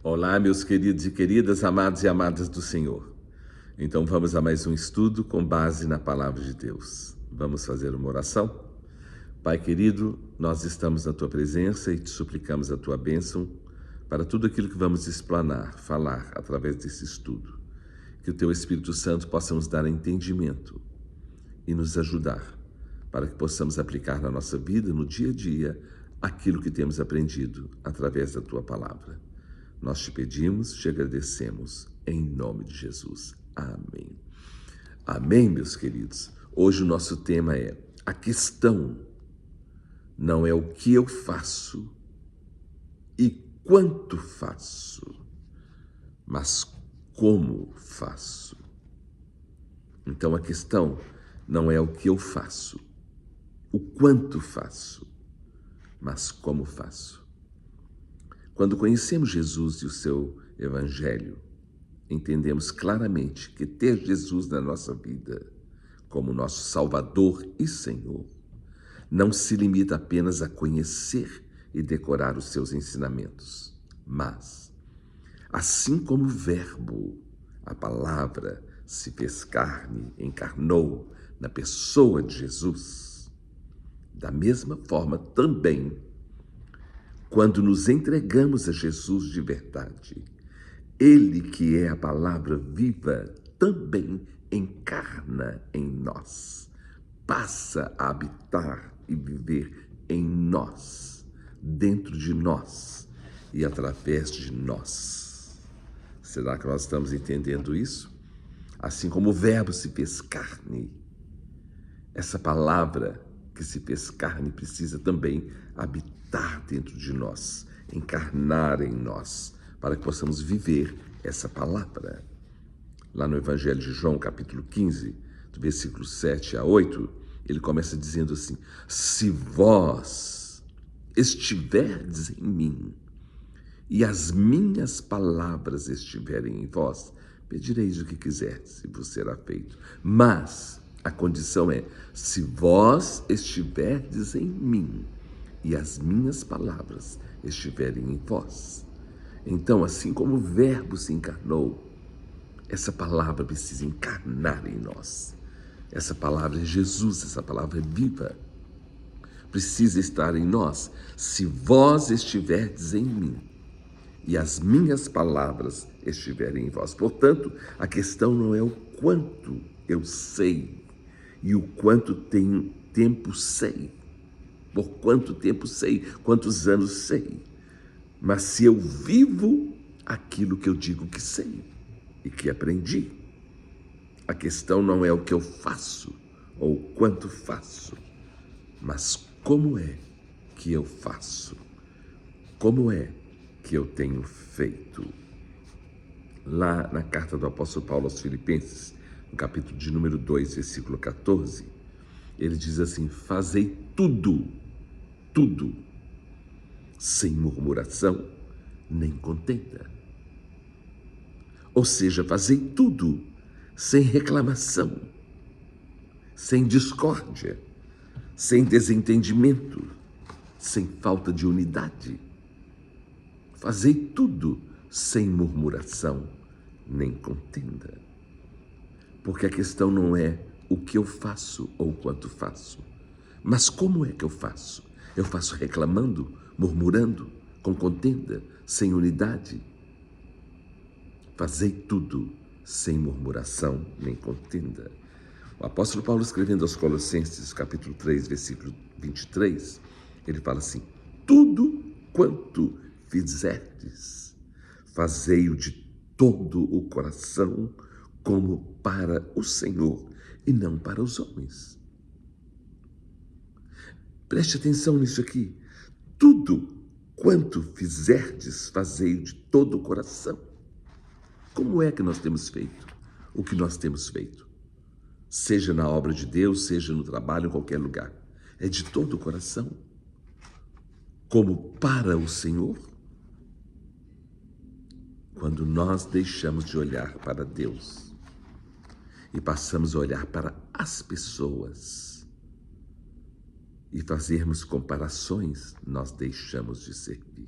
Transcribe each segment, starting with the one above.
Olá, meus queridos e queridas, amados e amadas do Senhor. Então vamos a mais um estudo com base na Palavra de Deus. Vamos fazer uma oração? Pai querido, nós estamos na Tua presença e te suplicamos a Tua bênção para tudo aquilo que vamos explanar, falar através desse estudo. Que o Teu Espírito Santo possa nos dar entendimento e nos ajudar para que possamos aplicar na nossa vida, no dia a dia, aquilo que temos aprendido através da Tua Palavra. Nós te pedimos, te agradecemos, em nome de Jesus. Amém. Amém, meus queridos. Hoje o nosso tema é: a questão não é o que eu faço e quanto faço, mas como faço. Então a questão não é o que eu faço, o quanto faço, mas como faço. Quando conhecemos Jesus e o seu Evangelho, entendemos claramente que ter Jesus na nossa vida como nosso Salvador e Senhor não se limita apenas a conhecer e decorar os seus ensinamentos, mas, assim como o Verbo, a palavra, se fez carne, encarnou na pessoa de Jesus, da mesma forma também, quando nos entregamos a Jesus de verdade, Ele que é a palavra viva também encarna em nós, passa a habitar e viver em nós, dentro de nós e através de nós. Será que nós estamos entendendo isso? Assim como o Verbo se fez carne, essa palavra que se fez carne precisa também habitar dentro de nós, encarnar em nós, para que possamos viver essa palavra. Lá no Evangelho de João, capítulo 15, do versículo 7 a 8, ele começa dizendo assim: se vós estiverdes em mim e as minhas palavras estiverem em vós, pedireis o que quiserdes e vos será feito. Mas a condição é: se vós estiverdes em mim e as minhas palavras estiverem em vós. Então, assim como o Verbo se encarnou, essa palavra precisa encarnar em nós. Essa palavra é Jesus, essa palavra é viva. Precisa estar em nós. Se vós estiverdes em mim e as minhas palavras estiverem em vós. Portanto, a questão não é o quanto eu sei e o quanto tempo sei. Por quanto tempo sei, quantos anos sei. Mas se eu vivo aquilo que eu digo que sei e que aprendi. A questão não é o que eu faço ou o quanto faço, mas como é que eu faço, como é que eu tenho feito. Lá na carta do apóstolo Paulo aos Filipenses, no capítulo de número 2, versículo 14, ele diz assim: fazei tudo, sem murmuração nem contenda. Ou seja, fazei tudo sem reclamação, sem discórdia, sem desentendimento, sem falta de unidade. Fazei tudo sem murmuração nem contenda. Porque a questão não é o que eu faço ou quanto faço, mas como é que eu faço? Eu faço reclamando, murmurando, com contenda, sem unidade? Fazei tudo sem murmuração nem contenda. O apóstolo Paulo, escrevendo aos Colossenses, capítulo 3, versículo 23, ele fala assim: tudo quanto fizerdes, fazei-o de todo o coração, como para o Senhor e não para os homens. Preste atenção nisso aqui. Tudo quanto fizerdes, fazei-o de todo o coração. Como é que nós temos feito o que nós temos feito? Seja na obra de Deus, seja no trabalho, em qualquer lugar. É de todo o coração. Como para o Senhor. Quando nós deixamos de olhar para Deus e passamos a olhar para as pessoas e fazermos comparações, nós deixamos de servir.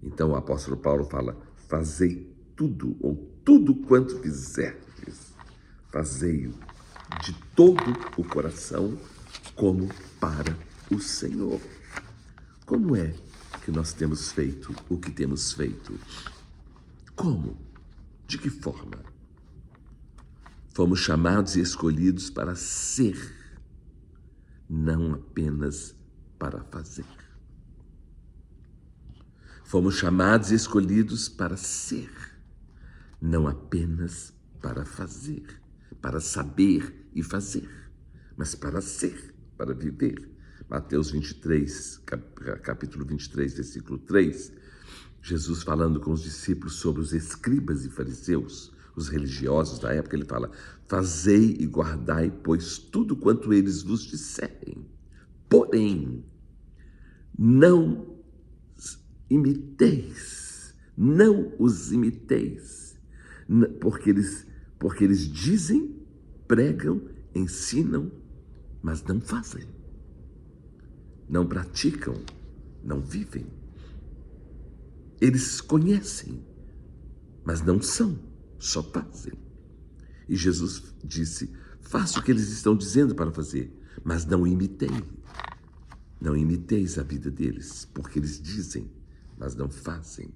Então o apóstolo Paulo fala: fazei tudo, ou tudo quanto fizerdes, fazei-o de todo o coração, como para o Senhor. Como é que nós temos feito o que temos feito? Como? De que forma? Fomos chamados e escolhidos para ser, não apenas para fazer. Fomos chamados e escolhidos para ser, não apenas para fazer, para saber e fazer, mas para ser, para viver. Mateus 23, capítulo 23, versículo 3, Jesus falando com os discípulos sobre os escribas e fariseus, os religiosos da época, ele fala: fazei e guardai, pois, tudo quanto eles vos disserem. Porém, não imiteis, não os imiteis, porque eles dizem, pregam, ensinam, mas não fazem, não praticam, não vivem. Eles conhecem, mas não são, só fazem. E Jesus disse: faça o que eles estão dizendo para fazer, mas não imitei. Não imiteis a vida deles, porque eles dizem, mas não fazem.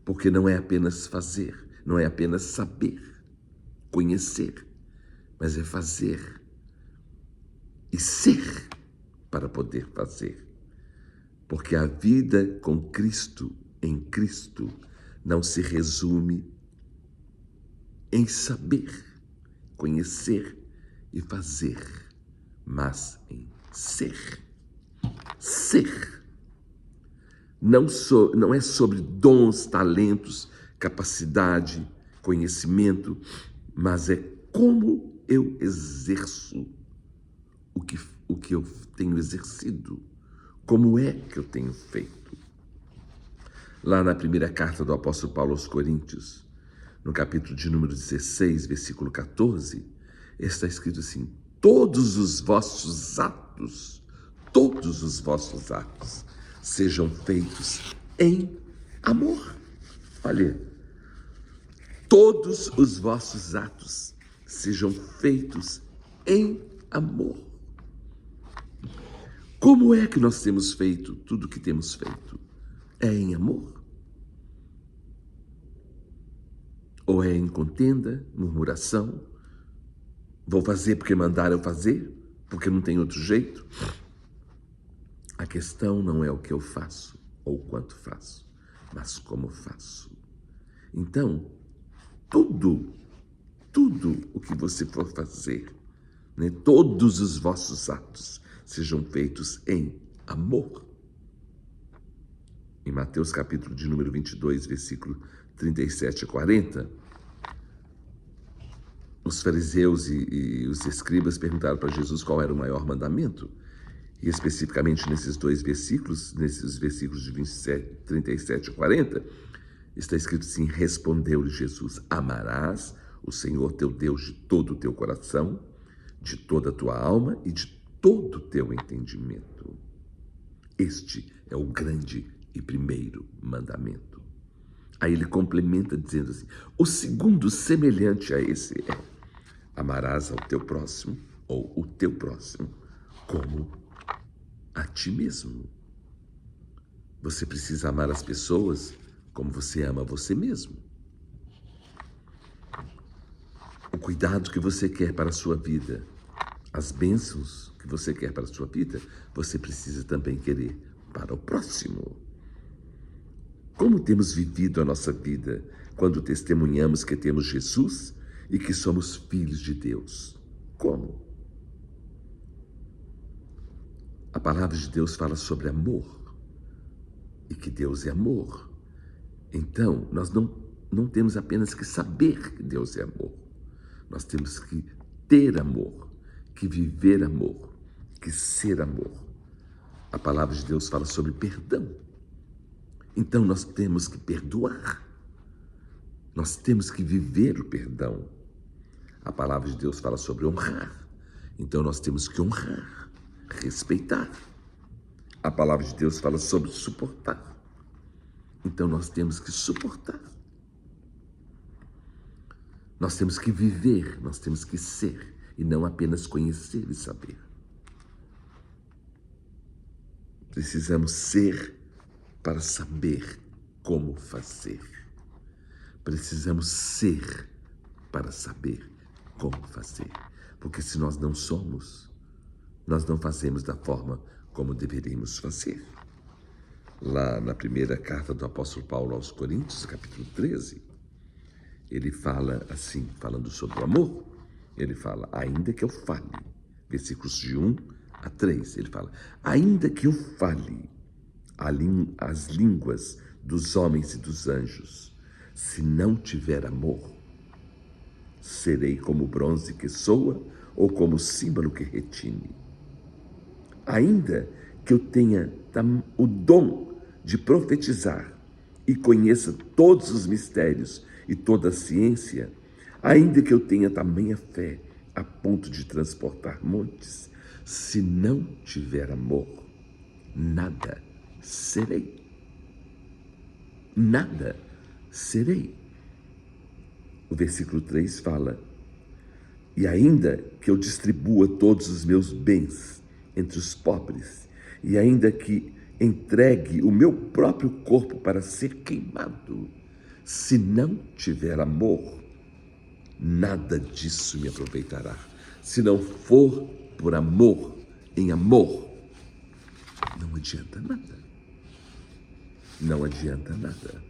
Porque não é apenas fazer, não é apenas saber, conhecer, mas é fazer e ser para poder fazer. Porque a vida com Cristo, em Cristo, não se resume em saber, conhecer e fazer, mas em ser. Ser. Não é sobre dons, talentos, capacidade, conhecimento, mas é como eu exerço o que eu tenho exercido, como é que eu tenho feito. Lá na primeira carta do apóstolo Paulo aos Coríntios, no capítulo de número 16, versículo 14, está escrito assim: todos os vossos atos sejam feitos em amor. Olha, todos os vossos atos sejam feitos em amor. Como é que nós temos feito tudo o que temos feito? É em amor? Ou é em contenda, murmuração? Vou fazer porque mandaram eu fazer? Porque não tem outro jeito? A questão não é o que eu faço ou quanto faço, mas como faço. Então, tudo o que você for fazer, né, todos os vossos atos sejam feitos em amor. Em Mateus capítulo de número 22, versículo 37 a 40, os fariseus e os escribas perguntaram para Jesus qual era o maior mandamento. E especificamente nesses dois versículos, nesses versículos de 37 a 40, está escrito assim: respondeu-lhe Jesus: amarás o Senhor teu Deus de todo o teu coração, de toda a tua alma e de todo o teu entendimento. Este é o grande e primeiro mandamento. Aí ele complementa dizendo assim: o segundo semelhante a esse é: amarás ao teu próximo, ou o teu próximo, como a ti mesmo. Você precisa amar as pessoas como você ama você mesmo. O cuidado que você quer para a sua vida, as bênçãos que você quer para a sua vida, você precisa também querer para o próximo. Como temos vivido a nossa vida quando testemunhamos que temos Jesus e que somos filhos de Deus? Como? A palavra de Deus fala sobre amor e que Deus é amor. Então, nós não temos apenas que saber que Deus é amor. Nós temos que ter amor, que viver amor, que ser amor. A palavra de Deus fala sobre perdão. Então, nós temos que perdoar. Nós temos que viver o perdão. A palavra de Deus fala sobre honrar. Então, nós temos que honrar, respeitar. A palavra de Deus fala sobre suportar. Então nós temos que suportar. Nós temos que viver, nós temos que ser, e não apenas conhecer e saber. Precisamos ser para saber como fazer. Precisamos ser para saber como fazer. Porque se nós não somos, nós não fazemos da forma como deveríamos fazer. Lá na primeira carta do apóstolo Paulo aos Coríntios, capítulo 13, ele fala assim, falando sobre o amor, ele fala, ainda que eu fale, versículos de 1 a 3, ele fala, ainda que eu fale as línguas dos homens e dos anjos, se não tiver amor, serei como bronze que soa ou como símbolo que retine. Ainda que eu tenha o dom de profetizar e conheça todos os mistérios e toda a ciência, ainda que eu tenha tamanha fé a ponto de transportar montes, se não tiver amor, nada serei. Nada serei. O versículo 3 fala, e ainda que eu distribua todos os meus bens entre os pobres, e ainda que entregue o meu próprio corpo para ser queimado, se não tiver amor, nada disso me aproveitará. Se não for por amor, em amor, não adianta nada. Não adianta nada.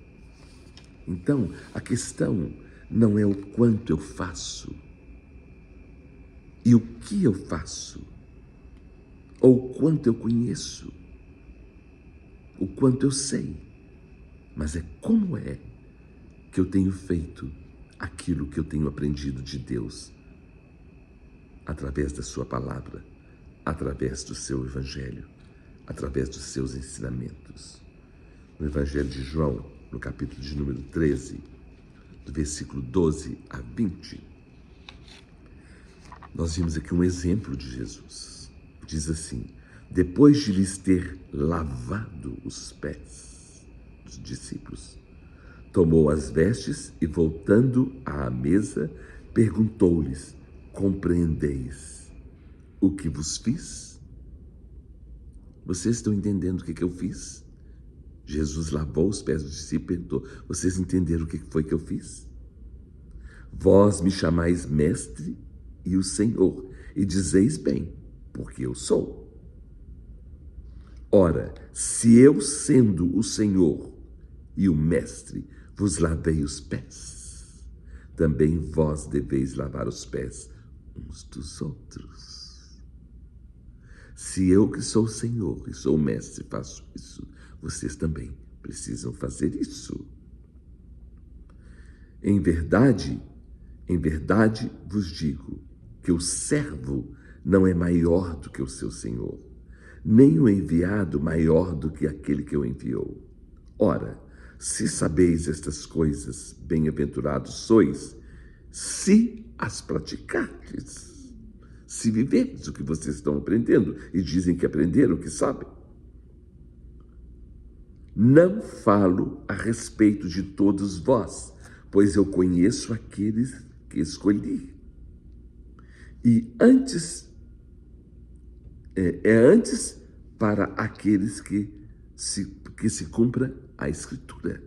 Então, a questão não é o quanto eu faço e o que eu faço, ou o quanto eu conheço, o quanto eu sei, mas é como é que eu tenho feito aquilo que eu tenho aprendido de Deus através da sua palavra, através do seu evangelho, através dos seus ensinamentos. No evangelho de João, no capítulo de número 13, do versículo 12 a 20, nós vimos aqui um exemplo de Jesus. Diz assim, depois de lhes ter lavado os pés dos discípulos, tomou as vestes e, voltando à mesa, perguntou-lhes, compreendeis o que vos fiz? Vocês estão entendendo o que eu fiz? Jesus lavou os pés dos discípulos e perguntou, vocês entenderam o que foi que eu fiz? Vós me chamais mestre e o Senhor, e dizeis bem, porque eu sou. Ora, se eu, sendo o Senhor e o mestre, vos lavei os pés, também vós deveis lavar os pés uns dos outros. Se eu, que sou o Senhor e sou o mestre, faço isso, vocês também precisam fazer isso. Em verdade vos digo que o servo não é maior do que o seu senhor, nem o enviado maior do que aquele que o enviou. Ora, se sabeis estas coisas, bem-aventurados sois, se as praticardes, se viverdes o que vocês estão aprendendo e dizem que aprenderam, que sabem. Não falo a respeito de todos vós, pois eu conheço aqueles que escolhi. E antes para aqueles que se cumpra a Escritura.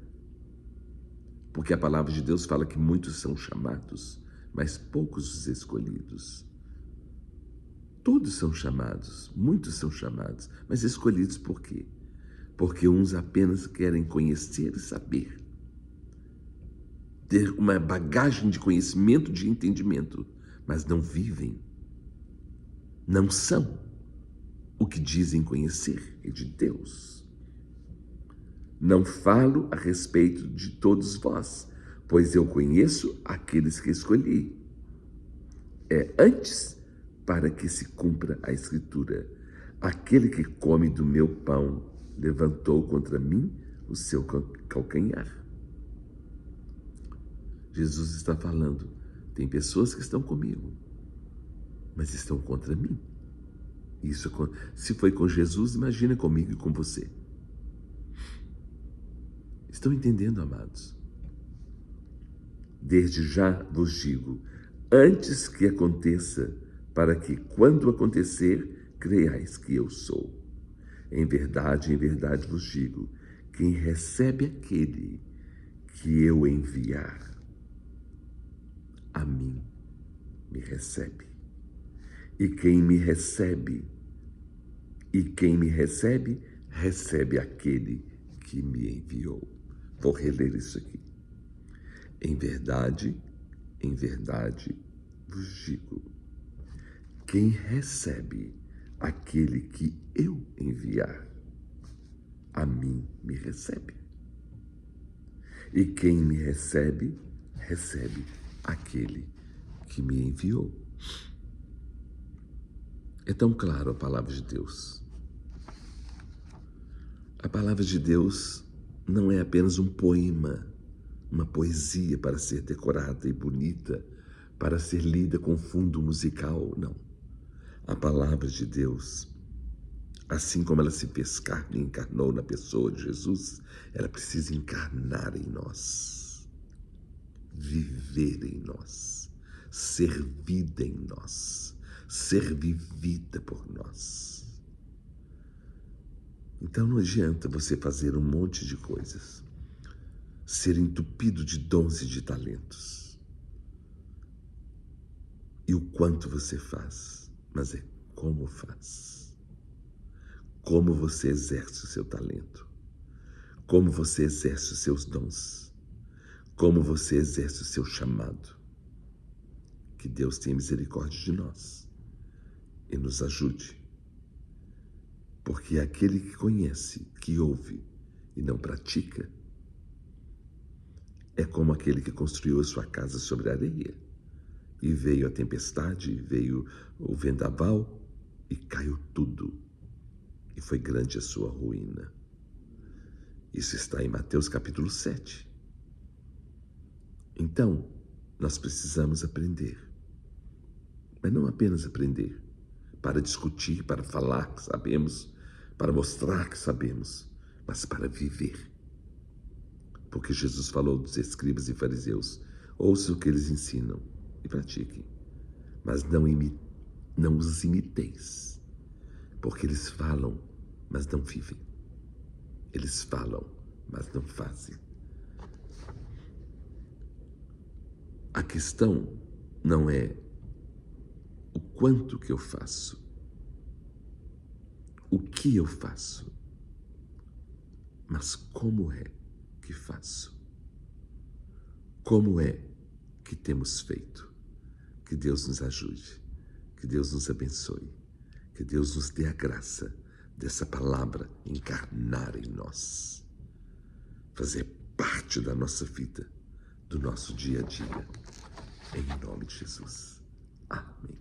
Porque a palavra de Deus fala que muitos são chamados, mas poucos os escolhidos. Todos são chamados, muitos são chamados, mas escolhidos por quê? Porque uns apenas querem conhecer e saber, ter uma bagagem de conhecimento, de entendimento, mas não vivem, não são o que dizem conhecer é de Deus. Não falo a respeito de todos vós, pois eu conheço aqueles que escolhi. É antes para que se cumpra a Escritura. Aquele que come do meu pão levantou contra mim o seu calcanhar. Jesus está falando, tem pessoas que estão comigo, mas estão contra mim. Isso, se foi com Jesus, imagina comigo e com você. Estão entendendo, amados? Desde já vos digo, antes que aconteça, para que, quando acontecer, creiais que eu sou. Em verdade vos digo, quem recebe aquele que eu enviar, a mim me recebe. E quem me recebe, recebe aquele que me enviou. Vou reler isso aqui. Em verdade vos digo, quem recebe aquele que eu enviar, a mim me recebe. E quem me recebe, recebe aquele que me enviou. É tão claro a palavra de Deus. A palavra de Deus não é apenas um poema, uma poesia para ser decorada e bonita, para ser lida com fundo musical, não. A palavra de Deus, assim como ela se fez carne e encarnou na pessoa de Jesus, ela precisa encarnar em nós, viver em nós, ser vida em nós, ser vivida por nós. Então não adianta você fazer um monte de coisas, ser entupido de dons e de talentos. E o quanto você faz, mas é como faz. Como você exerce o seu talento, como você exerce os seus dons, como você exerce o seu chamado. Que Deus tenha misericórdia de nós e nos ajude. Porque aquele que conhece, que ouve e não pratica, é como aquele que construiu a sua casa sobre a areia. E veio a tempestade, veio o vendaval e caiu tudo. E foi grande a sua ruína. Isso está em Mateus capítulo 7. Então, nós precisamos aprender. Mas não apenas aprender, para discutir, para falar que sabemos, para mostrar que sabemos, mas para viver. Porque Jesus falou dos escribas e fariseus, ouçam o que eles ensinam e pratiquem, mas não os imiteis, porque eles falam, mas não vivem. Eles falam, mas não fazem. A questão não é o quanto que eu faço, o que eu faço, mas como é que faço? Como é que temos feito? Que Deus nos ajude, que Deus nos abençoe, que Deus nos dê a graça dessa palavra encarnar em nós, fazer parte da nossa vida, do nosso dia a dia, em nome de Jesus. Amém.